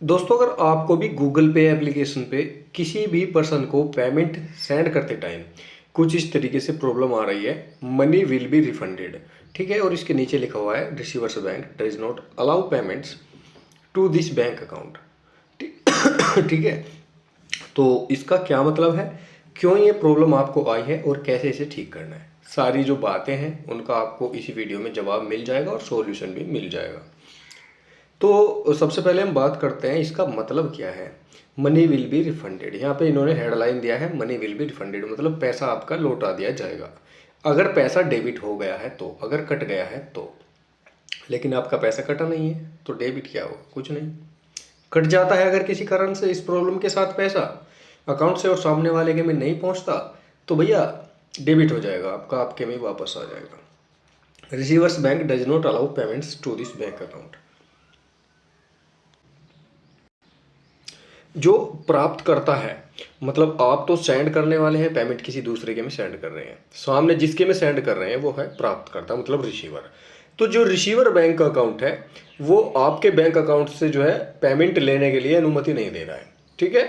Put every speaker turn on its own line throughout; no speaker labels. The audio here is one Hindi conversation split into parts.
दोस्तों, अगर आपको भी गूगल पे एप्लीकेशन पे किसी भी पर्सन को पेमेंट सेंड करते टाइम कुछ इस तरीके से प्रॉब्लम आ रही है, मनी विल बी रिफंडेड। ठीक है, और इसके नीचे लिखा हुआ है receiver's bank does not allow payments to this bank account. ठीक है, तो इसका क्या मतलब है, क्यों ये प्रॉब्लम आपको आई है और कैसे इसे ठीक करना है, सारी जो बातें हैं उनका आपको इसी वीडियो में जवाब मिल जाएगा और सॉल्यूशन भी मिल जाएगा। तो सबसे पहले हम बात करते हैं इसका मतलब क्या है। मनी विल बी रिफंडेड, यहाँ पे इन्होंने हेडलाइन दिया है मनी विल बी रिफंडेड, मतलब पैसा आपका लौटा दिया जाएगा। अगर पैसा डेबिट हो गया है तो, अगर कट गया है तो, लेकिन आपका पैसा कटा नहीं है तो डेबिट क्या होगा, कुछ नहीं। कट जाता है अगर किसी कारण से इस प्रॉब्लम के साथ पैसा अकाउंट से और सामने वाले के में नहीं पहुंचता तो भैया डेबिट हो जाएगा आपका, आपके में वापस आ जाएगा। Receiver's bank does not allow payments to this bank account. जो प्राप्त करता है, मतलब आप तो सेंड करने वाले हैं, पेमेंट किसी दूसरे के में सेंड कर रहे हैं, सामने जिसके में सेंड कर रहे हैं वो है प्राप्त करता, मतलब रिसीवर। तो जो रिसीवर बैंक अकाउंट है वो आपके बैंक अकाउंट से जो है पेमेंट लेने के लिए अनुमति नहीं दे रहा है। ठीक है,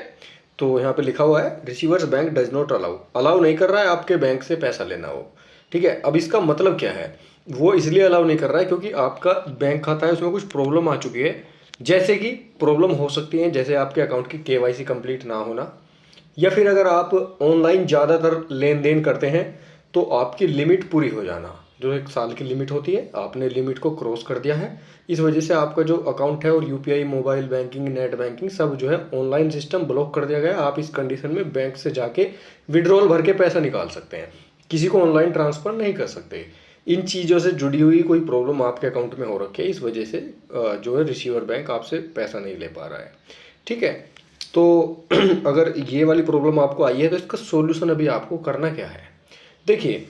तो यहाँ पे लिखा हुआ है receiver's bank does not allow, allow नहीं कर रहा है आपके बैंक से पैसा लेना हो। ठीक है, अब इसका मतलब क्या है, वो इसलिए अलाउ नहीं कर रहा है क्योंकि आपका बैंक खाता है उसमें कुछ प्रॉब्लम आ चुकी है। जैसे कि प्रॉब्लम हो सकती है, जैसे आपके अकाउंट की केवाईसी कंप्लीट ना होना, या फिर अगर आप ऑनलाइन ज़्यादातर लेन देन करते हैं तो आपकी लिमिट पूरी हो जाना, जो 1 साल की लिमिट होती है, आपने लिमिट को क्रॉस कर दिया है। इस वजह से आपका जो अकाउंट है और UPI, mobile banking, net banking सब जो है ऑनलाइन सिस्टम ब्लॉक कर दिया गया है। आप इस कंडीशन में बैंक से जाके विड्रॉल भर के पैसा निकाल सकते हैं, किसी को ऑनलाइन ट्रांसफ़र नहीं कर सकते। इन चीज़ों से जुड़ी हुई कोई प्रॉब्लम आपके अकाउंट में हो रखी है, इस वजह से जो है रिसीवर बैंक आपसे पैसा नहीं ले पा रहा है। ठीक है, तो अगर ये वाली प्रॉब्लम आपको आई है तो इसका सॉल्यूशन अभी आपको करना क्या है। देखिए,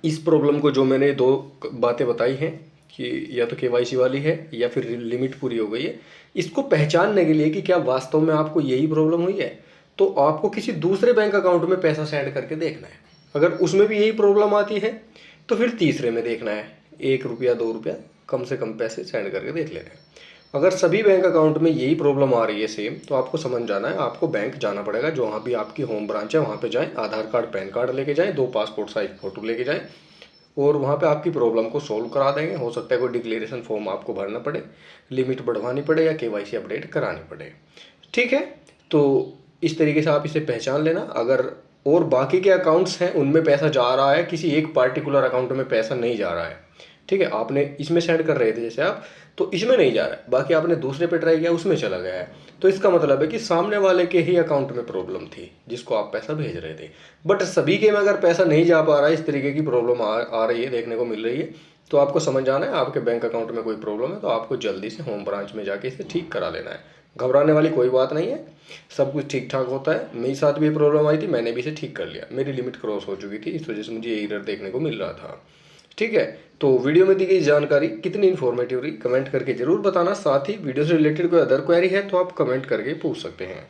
इस प्रॉब्लम को जो मैंने 2 बातें बताई हैं कि या तो केवाईसी वाली है या फिर लिमिट पूरी हो गई है, इसको पहचानने के लिए कि क्या वास्तव में आपको यही प्रॉब्लम हुई है, तो आपको किसी दूसरे बैंक अकाउंट में पैसा सेंड करके देखना है। अगर उसमें भी यही प्रॉब्लम आती है तो फिर तीसरे में देखना है, 1 रुपया 2 रुपया कम से कम पैसे सेंड करके देख लेना है। अगर सभी बैंक अकाउंट में यही प्रॉब्लम आ रही है सेम, तो आपको समझ जाना है आपको बैंक जाना पड़ेगा, जो वहाँ भी आपकी होम ब्रांच है वहाँ पे जाएं, आधार कार्ड पैन कार्ड लेके जाएं, 2 पासपोर्ट साइज फ़ोटो लेके जाएं और वहाँ पे आपकी प्रॉब्लम को सोल्व करा देंगे। हो सकता है कोई डिक्लेरेशन फॉर्म आपको भरना पड़े, लिमिट बढ़वानी पड़े या केवाईसी अपडेट करानी पड़े। ठीक है, तो इस तरीके से आप इसे पहचान लेना। अगर और बाकी के अकाउंट्स हैं उनमें पैसा जा रहा है, किसी एक पार्टिकुलर अकाउंट में पैसा नहीं जा रहा है, ठीक है, आपने इसमें सेंड कर रहे थे जैसे आप, तो इसमें नहीं जा रहा है, बाकी आपने दूसरे पे ट्राई किया उसमें चला गया है, तो इसका मतलब है कि सामने वाले के ही अकाउंट में प्रॉब्लम थी जिसको आप पैसा भेज रहे थे। बट सभी के में अगर पैसा नहीं जा पा रहा है, इस तरीके की प्रॉब्लम आ रही है, देखने को मिल रही है, तो आपको समझ आना है आपके बैंक अकाउंट में कोई प्रॉब्लम है, तो आपको जल्दी से होम ब्रांच में जाके इसे ठीक करा लेना है। घबराने वाली कोई बात नहीं है, सब कुछ ठीक ठाक होता है। मेरे साथ भी प्रॉब्लम आई थी, मैंने भी इसे ठीक कर लिया, मेरी लिमिट क्रॉस हो चुकी थी, इस वजह से मुझे ये एरर देखने को मिल रहा था। ठीक है, तो वीडियो में दी गई जानकारी कितनी इन्फॉर्मेटिव रही कमेंट करके जरूर बताना। साथ ही वीडियो से रिलेटेड कोई अदर क्वेरी है तो आप कमेंट करके पूछ सकते हैं।